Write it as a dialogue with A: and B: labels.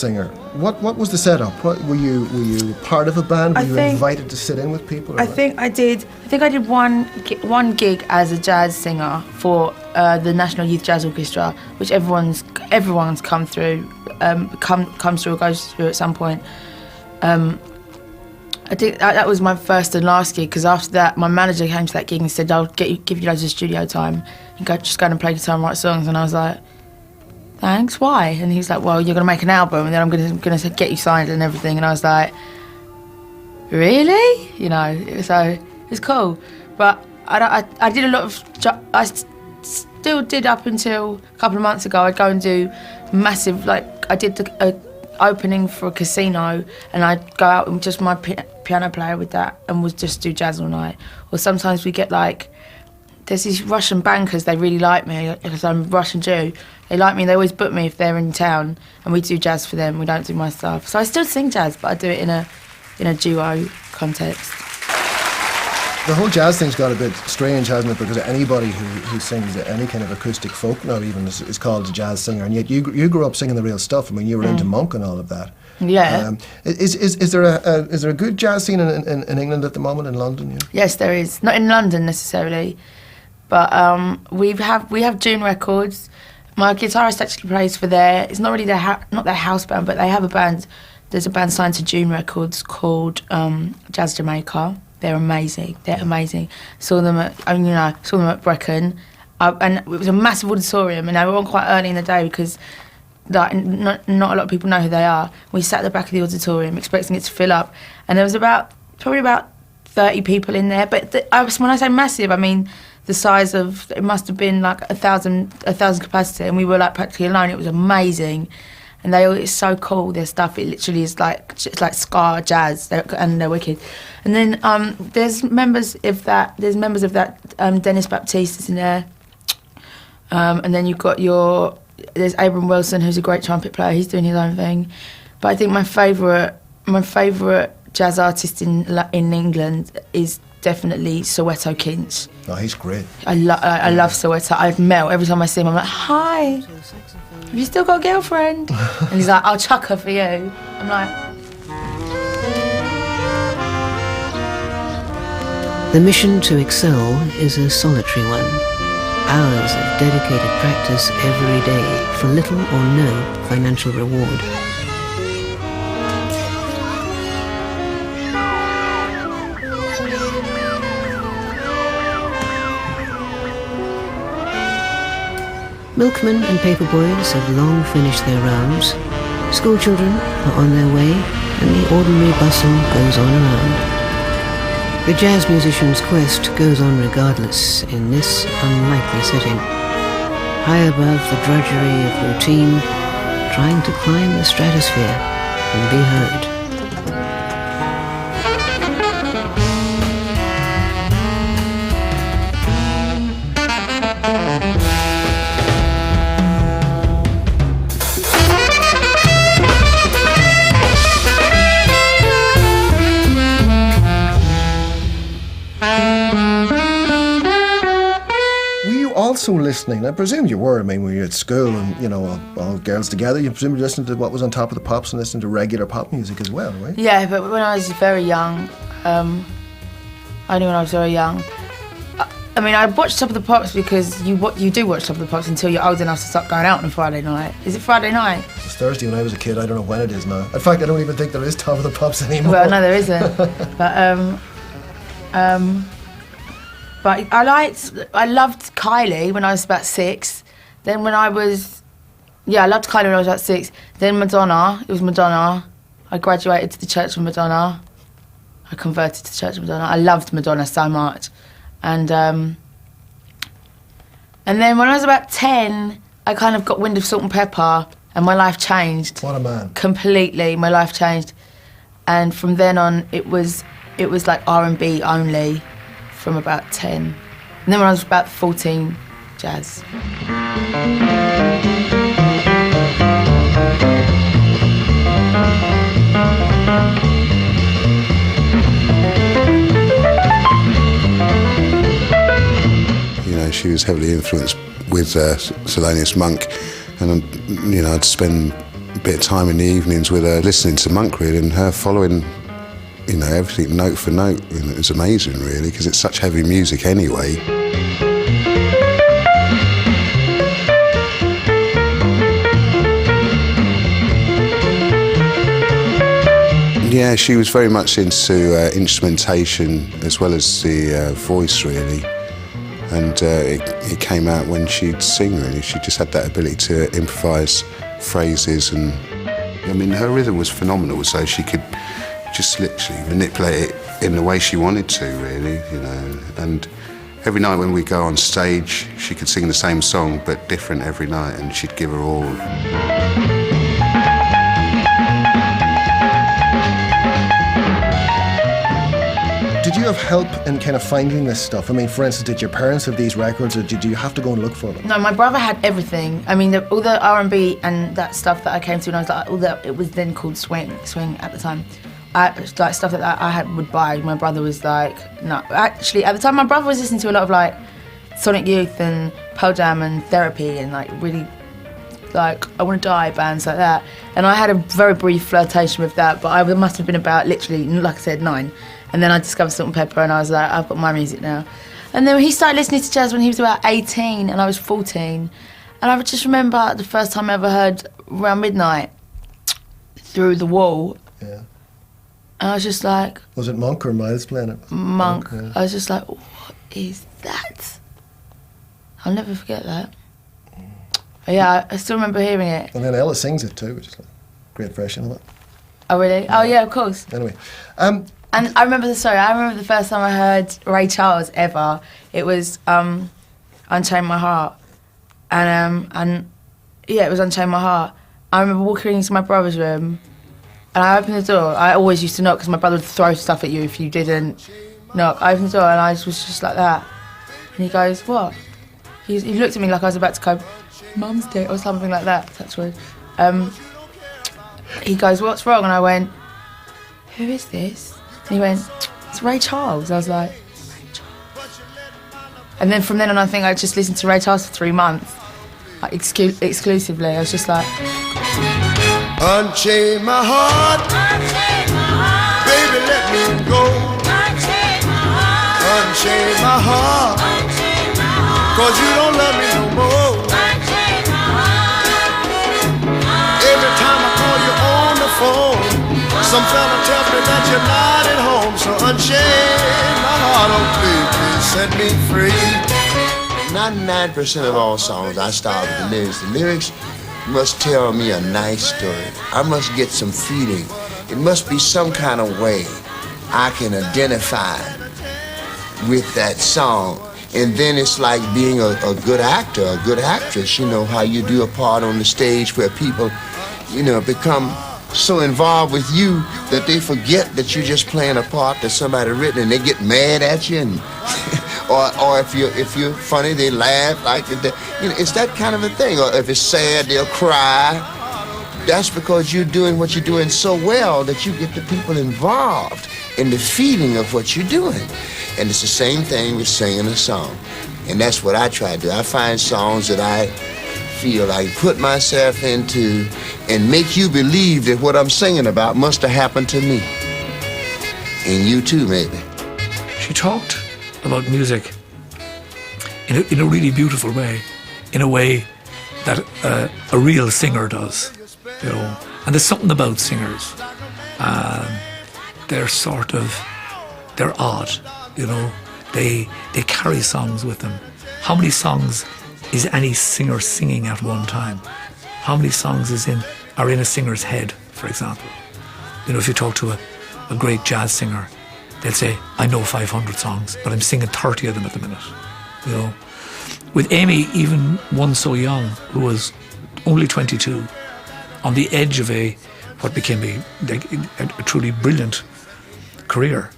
A: singer. What was the setup? Were you part of a band? Were you invited to sit in with people?
B: I think I did one gig as a jazz singer for the National Youth Jazz Orchestra, which everyone's come through, comes through or goes through at some point. I think that was my first and last gig, because after that my manager came to that gig and said, "I'll give you loads of studio time and just go and play guitar and write songs." And I was like, "Thanks, why?" And he was like, "Well, you're going to make an album and then I'm going to get you signed and everything." And I was like, "Really?" You know, so it's cool. But I did a lot of, I still did up until a couple of months ago. I'd go and do massive, like I did the opening for a casino, and I'd go out with just my piano player with that and would just do jazz all night. Or sometimes we get there's these Russian bankers, they really like me because I'm Russian Jew. They like me, they always book me if they're in town, and we do jazz for them, we don't do my stuff. So I still sing jazz, but I do it in a duo context.
A: The whole jazz thing's got a bit strange, hasn't it? Because anybody who sings any kind of acoustic folk now even is called a jazz singer, and yet you grew up singing the real stuff. I mean, you were into Monk and all of that.
B: Yeah.
A: Is there a good jazz scene in England at the moment, in London? Yeah?
B: Yes, there is. Not in London necessarily, but we have June Records. My guitarist actually plays for it's not really not their house band, but they have a band. There's a band signed to June Records called Jazz Jamaica. They're amazing. They're amazing. Saw them at Brecon, and it was a massive auditorium, and they were on quite early in the day because not a lot of people know who they are. We sat at the back of the auditorium expecting it to fill up, and there was probably about 30 people in there. But when I say massive, I mean the size of, it must have been like 1,000 capacity, and we were like practically alone. It was amazing. And it's so cool, their stuff. It literally is it's like ska jazz, and they're wicked. And then there's members of that. Dennis Baptiste is in there. And then you've got there's Abram Wilson, who's a great trumpet player. He's doing his own thing. But I think my favourite jazz artist in England is definitely Soweto Kinch.
A: Oh, he's great.
B: I love Soweto. I'd melt every time I see him. I'm like, "Hi. Have you still got a girlfriend?" And he's like, "I'll chuck her for you." I'm like...
C: The mission to excel is a solitary one. Hours of dedicated practice every day for little or no financial reward. Milkmen and paperboys have long finished their rounds. Schoolchildren are on their way, and the ordinary bustle goes on around. The jazz musician's quest goes on regardless in this unlikely setting. High above the drudgery of routine, trying to climb the stratosphere and be heard.
A: Also listening, I presume you were, I mean, when you were at school and, you know, all girls together, you presume you were listening to what was on Top of the Pops and listening to regular pop music as well, right?
B: Yeah, but when I was very young, only when I was very young, I mean, I watched Top of the Pops because you do watch Top of the Pops until you're old enough to start going out on a Friday night. Is it Friday night?
A: It's Thursday when I was a kid. I don't know when it is now. In fact, I don't even think there is Top of the Pops anymore.
B: Well, no, there isn't. But I loved Kylie when I was about 6. Then I loved Kylie when I was about 6. Then Madonna, it was Madonna. I graduated to the Church of Madonna. I converted to the Church of Madonna. I loved Madonna so much. And then when I was about 10, I kind of got wind of Salt and Pepper, and my life changed.
A: What a man.
B: Completely, my life changed. And from then on, it was like R&B only. From about 10. And then when I was about 14, jazz.
D: You know, she was heavily influenced with Thelonious Monk, and you know, I'd spend a bit of time in the evenings with her, listening to Monk really, and her following, you know, everything note for note. You know, it was amazing really, because it's such heavy music anyway. Yeah, she was very much into instrumentation as well as the voice really, and it came out when she'd sing really. She just had that ability to improvise phrases, and I mean her rhythm was phenomenal, so she could just literally manipulate it in the way she wanted to really, you know. And every night when we go on stage, she could sing the same song but different every night, and she'd give her all.
A: Did you have help in kind of finding this stuff? I mean, for instance, did your parents have these records, or did you have to go and look for them?
B: No, my brother had everything. I mean, all the R&B and that stuff that I came to when I was like, it was then called swing at the time. Like stuff that I would buy. My brother was like, no. Actually, at the time, my brother was listening to a lot of like Sonic Youth and Pearl Jam and Therapy and like really like I Want to Die bands like that. And I had a very brief flirtation with that, but I must have been about literally, like I said, 9. And then I discovered Salt and Pepper, and I was like, I've got my music now. And then he started listening to jazz when he was about 18, and I was 14. And I just remember the first time I ever heard Around Midnight, Through the Wall.
A: Yeah.
B: And I was just like...
A: Was it Monk or Miles playing it?
B: Monk.
A: Yeah.
B: I was just like, what is that? I'll never forget that. But yeah, I still remember hearing it.
A: And then Ella sings it too, which is like great version of it.
B: Oh, really? Oh, yeah, of course.
A: Anyway.
B: And I remember the first time I heard Ray Charles ever. It was Unchain My Heart. And yeah, it was Unchain My Heart. I remember walking into my brother's room, and I opened the door. I always used to knock because my brother would throw stuff at you if you didn't knock. I opened the door and I was just like that. And he goes, what? He looked at me like I was about to go, Mum's dead, or something like that. That's weird. He goes, what's wrong? And I went, who is this? And he went, it's Ray Charles. I was like, Ray Charles. And then from then on, I think I just listened to Ray Charles for 3 months, like exclusively. I was just like,
E: unchain my heart, baby, let me go. Unchain my heart, 'cause you don't love me no more. Every time I call you on the phone, some fella tells me that you're not at home. So unchain my heart, oh please set me free. 99% of all songs I start with the lyrics. The lyrics must tell me a nice story. I must get some feeling. It must be some kind of way I can identify with that song. And then it's like being a good actor, a good actress, you know, how you do a part on the stage where people, you know, become so involved with you that they forget that you're just playing a part that somebody written, and they get mad at you, and or if you're funny, they laugh like you know, it's that kind of a thing. Or if it's sad, they'll cry. That's because you're doing what you're doing so well that you get the people involved in the feeling of what you're doing. And it's the same thing with singing a song. And that's what I try to do. I find songs that I feel I put myself into and make you believe that what I'm singing about must have happened to me. And you too, maybe.
F: She talked about music in a really beautiful way, in a way that a real singer does, you know. And there's something about singers. They're odd, you know. They carry songs with them. How many songs is any singer singing at one time? How many songs are in a singer's head, for example? You know, if you talk to a great jazz singer, they'll say, I know 500 songs, but I'm singing 30 of them at the minute, you know. With Amy, even one so young, who was only 22, on the edge of what became a truly brilliant career,